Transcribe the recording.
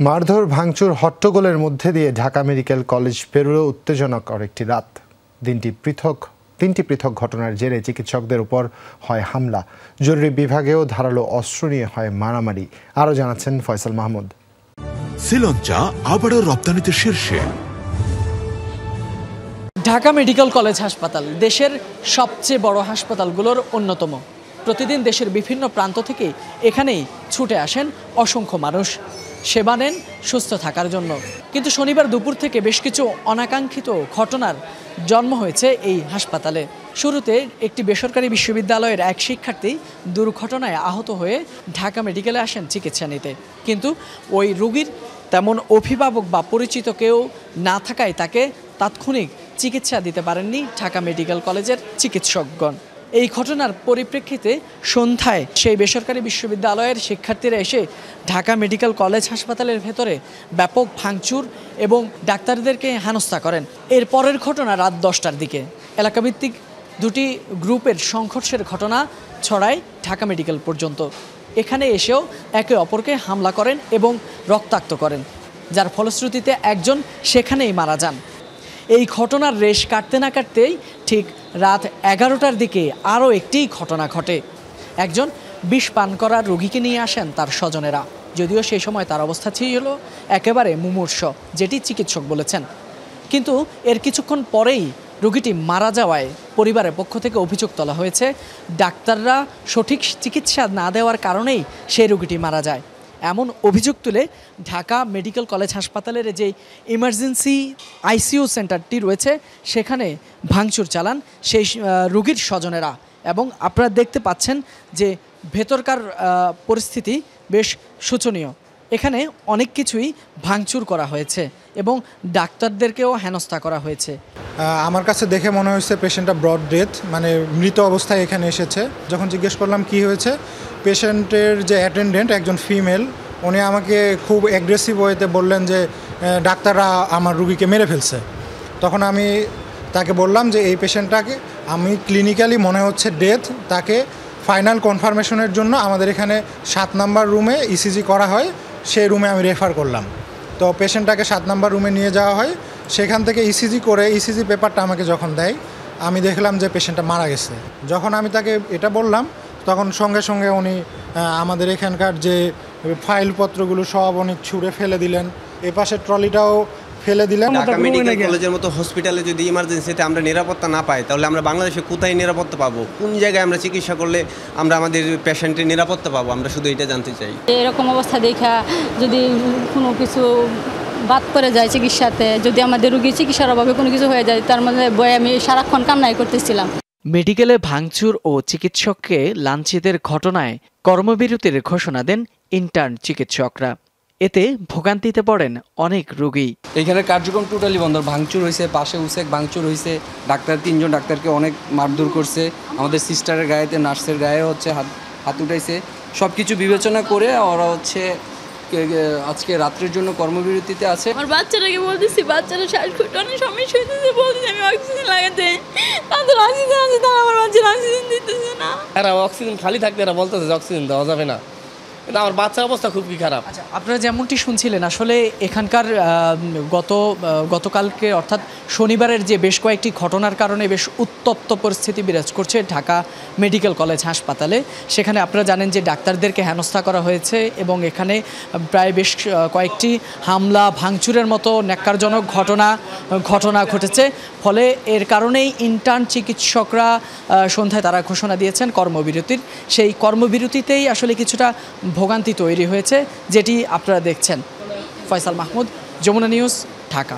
মারধর ভাঙচুর হট্টগোলের মধ্যে দিয়ে ঢাকা মেডিকেল কলেজ পেরুলো উত্তেজনাকর একটি রাত। তিনটি পৃথক ঘটনার জেরে চিকিৎসকদের উপর হয় হামলা, জরুরি বিভাগেও ধারালো অস্ত্র নিয়ে হয় মারামারি। আরও জানাচ্ছেন ফয়সাল মাহমুদ। শ্রীলঙ্কা আবারও রপ্তানিতে শীর্ষে। ঢাকা মেডিকেল কলেজ হাসপাতাল দেশের সবচেয়ে বড় হাসপাতালগুলোর অন্যতম। প্রতিদিন দেশের বিভিন্ন প্রান্ত থেকে এখানেই ছুটে আসেন অসংখ্য মানুষ সেবা নেন সুস্থ থাকার জন্য। কিন্তু শনিবার দুপুর থেকে বেশ কিছু অনাকাঙ্ক্ষিত ঘটনার জন্ম হয়েছে এই হাসপাতালে। শুরুতে একটি বেসরকারি বিশ্ববিদ্যালয়ের এক শিক্ষার্থী দুর্ঘটনায় আহত হয়ে ঢাকা মেডিকেলে আসেন চিকিৎসা নিতে, কিন্তু ওই রোগীর তেমন অভিভাবক বা পরিচিত কেউ না থাকায় তাকে তাৎক্ষণিক চিকিৎসা দিতে পারেননি ঢাকা মেডিকেল কলেজের চিকিৎসকগণ। এই ঘটনার পরিপ্রেক্ষিতে সন্ধ্যায় সেই বেসরকারি বিশ্ববিদ্যালয়ের শিক্ষার্থীরা এসে ঢাকা মেডিকেল কলেজ হাসপাতালের ভেতরে ব্যাপক ভাঙচুর এবং ডাক্তারদেরকে হেনস্থা করেন। এর পরের ঘটনা রাত 10টার দিকে এলাকাভিত্তিক দুটি গ্রুপের সংঘর্ষের ঘটনা ছড়ায় ঢাকা মেডিকেল পর্যন্ত। এখানে এসেও একে অপরকে হামলা করেন এবং রক্তাক্ত করেন, যার ফলশ্রুতিতে একজন সেখানেই মারা যান। এই ঘটনার রেশ কাটতে না কাটতেই ঠিক রাত 11টার দিকে আরও একটি ঘটনা ঘটে। একজন বিষ পান করার রোগীকে নিয়ে আসেন তার স্বজনেরা, যদিও সেই সময় তার অবস্থা ছিল একেবারে মুমূর্ষ, যেটি চিকিৎসক বলেছেন। কিন্তু এর কিছুক্ষণ পরেই রোগীটি মারা যাওয়ায় পরিবারের পক্ষ থেকে অভিযোগ তোলা হয়েছে ডাক্তাররা সঠিক চিকিৎসা না দেওয়ার কারণেই সেই রোগীটি মারা যায়। এমন অভিযোগ তুলে ঢাকা মেডিকেল কলেজ হাসপাতালের যে ইমার্জেন্সি আইসিইউ সেন্টারটি রয়েছে সেখানে ভাঙচুর চালান সেই রোগীর স্বজনেরা। এবং আপনারা দেখতে পাচ্ছেন যে ভেতরকার পরিস্থিতি বেশ শোচনীয়। এখানে অনেক কিছুই ভাঙচুর করা হয়েছে এবং ডাক্তারদেরকেও হেনস্থা করা হয়েছে। আমার কাছে দেখে মনে হয়েছে পেশেন্টটা ব্রড ডেথ, মানে মৃত অবস্থায় এখানে এসেছে। যখন জিজ্ঞেস করলাম কি হয়েছে, পেশেন্টের যে অ্যাটেন্ডেন্ট একজন ফিমেল, উনি আমাকে খুব অ্যাগ্রেসিভ ওয়েতে বললেন যে ডাক্তাররা আমার রুগীকে মেরে ফেলছে। তখন আমি তাকে বললাম যে এই পেশেন্টটাকে আমি ক্লিনিক্যালি মনে হচ্ছে ডেথ, তাকে ফাইনাল কনফার্মেশনের জন্য আমাদের এখানে 7 নম্বর রুমে ইসিজি করা হয়, সেই রুমে আমি রেফার করলাম। তো পেশেন্টটাকে 7 নম্বর রুমে নিয়ে যাওয়া হয়। সেখান থেকে ইসিজি করে ইসিজি পেপারটা আমাকে যখন দেয়, আমি দেখলাম যে পেশেন্টটা মারা গেছে। যখন আমি তাকে এটা বললাম, তখন সঙ্গে সঙ্গে উনি আমাদের এখানকার যে ফাইলপত্রগুলো সব উনি ছুঁড়ে ফেলে দিলেন, এপাশের ট্রলিটাও ফেলে দিলেন। ঢাকা মেডিকেল কলেজের মতো হসপিটালে যদি ইমার্জেন্সিতে আমরা নিরাপত্তা না পাই, তাহলে আমরা বাংলাদেশে কোথায় নিরাপত্তা পাবো? কোন জায়গায় আমরা চিকিৎসা করলে আমরা আমাদের পেশেন্টের নিরাপত্তা পাবো? আমরা শুধু এটা জানতে চাই। এরকম অবস্থা দেখা যদি কোনো কিছু বাদ করে যায় চিকিৎসাতে, যদি আমাদের রোগী চিকিৎসার অভাবে কোনো কিছু হয়ে যায়, তার মধ্যে বয়ে আমি সারাক্ষণ কান্নাই করতেছিলাম। মেডিকেলে ভাঙচুর ও চিকিৎসককে লাঞ্ছিতের ঘটনায় কর্মবিরতির ঘোষণা দেন ইন্টার্ন চিকিৎসকরা। এতে ভোগান্তিতে পড়েন অনেক রোগী। এখানে কার্যক্রম টোটালি বন্ধ। ভাঙচুর হয়েছে, পাশে উসেক ভাঙচুর হয়েছে, ডাক্তার 3জন ডাক্তারকে অনেক মারধর করছে, আমাদের সিস্টারের গায়েতে নার্সের গায়ে হাত উঠাইছে। সব কিছু বিবেচনা করে ওরা আজকে রাত্রের জন্য কর্মবিরতিতে আছে। আমার বাচ্চাটাকে বলতেছি, বাচ্চারা শ্বাসকষ্ট অনেক সমস্যা হইতেছে, বলতেছি আমি অক্সিজেন লাগাতে, তাদের অক্সিজেন আছে, তারা আমার বাচ্চারা অক্সিজেন দিতেছে না। এরা অক্সিজেন খালি থাকতে এরা বলতেছে যে অক্সিজেন দেওয়া যাবে না, কিন্তু আমার বাচ্চার অবস্থা খুবই খারাপ। আচ্ছা, আপনারা যেমনটি শুনছিলেন, আসলে এখানকার গতকালকে অর্থাৎ শনিবারের যে বেশ কয়েকটি ঘটনার কারণে বেশ উত্তপ্ত পরিস্থিতি বিরাজ করছে ঢাকা মেডিকেল কলেজ হাসপাতালে। সেখানে আপনারা জানেন যে ডাক্তারদেরকে হেনস্থা করা হয়েছে এবং এখানে প্রায় বেশ কয়েকটি হামলা ভাঙচুরের মতো ন্যাক্কারজনক ঘটনা ঘটেছে। ফলে এর কারণেই ইন্টার্ন চিকিৎসকরা সন্ধ্যায় তারা ঘোষণা দিয়েছেন কর্মবিরতির। সেই কর্মবিরতিতেই আসলে কিছুটা ভোগান্তি তৈরি হয়েছে, যেটি আপনারা দেখছেন। ফয়সাল মাহমুদ, যমুনা নিউজ, ঢাকা।